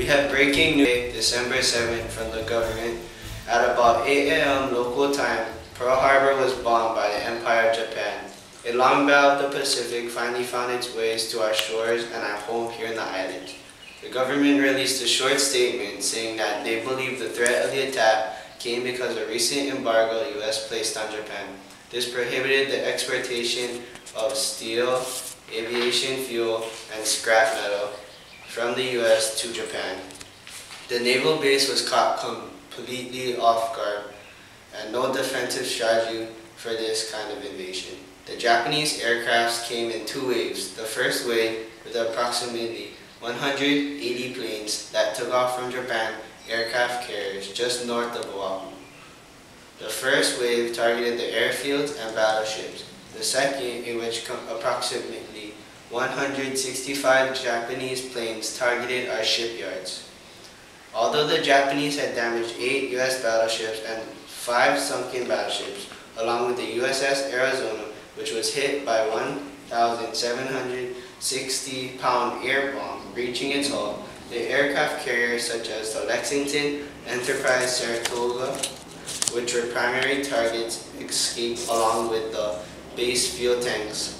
We have breaking news December 7th from the government. At about 8 a.m. local time, Pearl Harbor was bombed by the Empire of Japan. A long battle of the Pacific finally found its ways to our shores and our home here in the islands. The government released a short statement saying that they believe the threat of the attack came because of a recent embargo the U.S. placed on Japan. This prohibited the exportation of steel, aviation fuel, and scrap metal from the U.S. to Japan. The naval base was caught completely off guard, and no defensive strategy for this kind of invasion. The Japanese aircrafts came in two waves. The first wave with approximately 180 planes that took off from Japan aircraft carriers just north of Oahu. The first wave targeted the airfields and battleships. The second, in which approximately 165 Japanese planes targeted our shipyards. Although the Japanese had damaged 8 U.S. battleships and 5 sunken battleships, along with the USS Arizona, which was hit by a 1,760-pound air bomb reaching its hull, the aircraft carriers such as the Lexington, Enterprise, Saratoga, which were primary targets, escaped along with the base fuel tanks.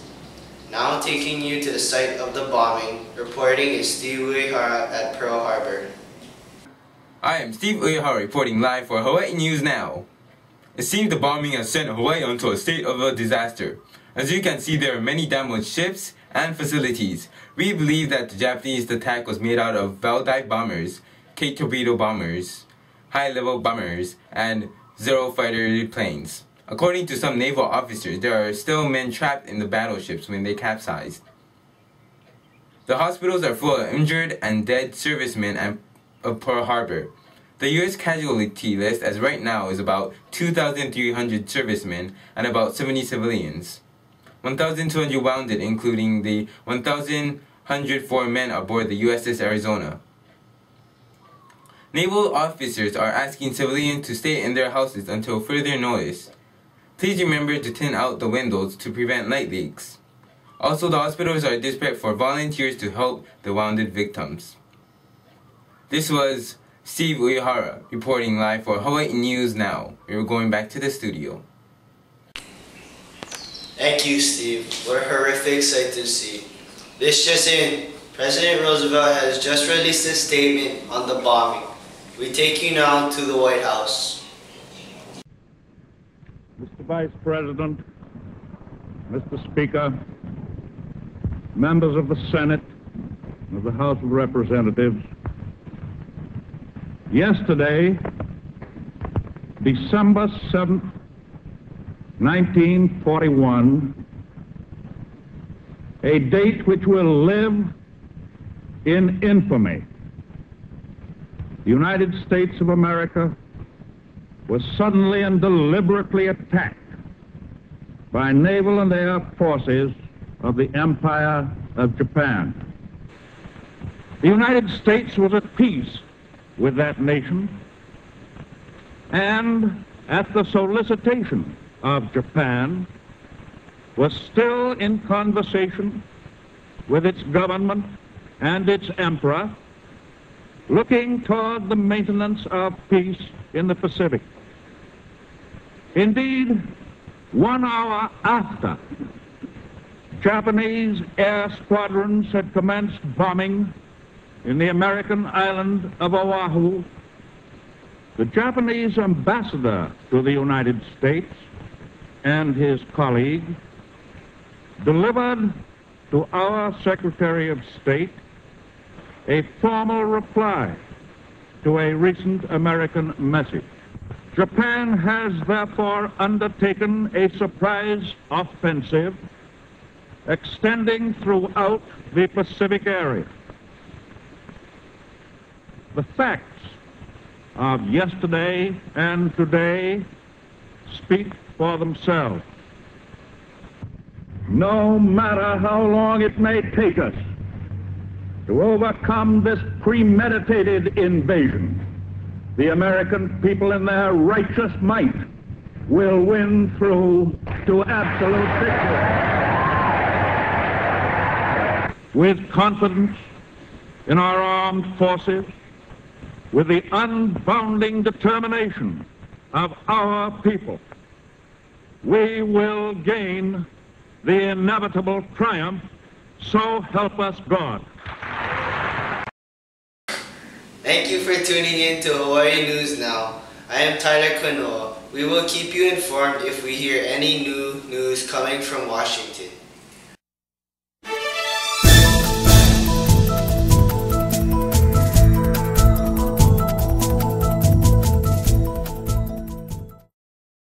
Now taking you to the site of the bombing, reporting is Steve Uehara at Pearl Harbor. I am Steve Uehara reporting live for Hawaii News Now. It seems the bombing has sent Hawaii into a state of a disaster. As you can see, there are many damaged ships and facilities. We believe that the Japanese attack was made out of Valdive bombers, K-torpedo bombers, high-level bombers, and Zero fighter planes. According to some naval officers, there are still men trapped in the battleships when they capsized. The hospitals are full of injured and dead servicemen of Pearl Harbor. The U.S. casualty list as right now is about 2,300 servicemen and about 70 civilians. 1,200 wounded, including the 1,104 men aboard the USS Arizona. Naval officers are asking civilians to stay in their houses until further notice. Please remember to tint out the windows to prevent light leaks. Also, the hospitals are desperate for volunteers to help the wounded victims. This was Steve Uehara reporting live for Hawaii News Now. We're going back to the studio. Thank you, Steve. What a horrific sight to see. This just in. President Roosevelt has just released a statement on the bombing. We take you now to the White House. Mr. Vice President, Mr. Speaker, members of the Senate, of the House of Representatives, yesterday, December 7th, 1941, a date which will live in infamy, the United States of America was suddenly and deliberately attacked by naval and air forces of the Empire of Japan. The United States was at peace with that nation, and at the solicitation of Japan, was still in conversation with its government and its emperor, looking toward the maintenance of peace in the Pacific. Indeed, 1 hour after Japanese air squadrons had commenced bombing in the American island of Oahu, the Japanese ambassador to the United States and his colleague delivered to our Secretary of State a formal reply to a recent American message. Japan has therefore undertaken a surprise offensive extending throughout the Pacific area. The facts of yesterday and today speak for themselves. No matter how long it may take us to overcome this premeditated invasion, the American people in their righteous might will win through to absolute victory. With confidence in our armed forces with the unbounding determination of our people, we will gain the inevitable triumph, so help us God. Thank you for tuning in to Hawaii News Now. I am Tyler Kanoa. We will keep you informed if we hear any new news coming from Washington.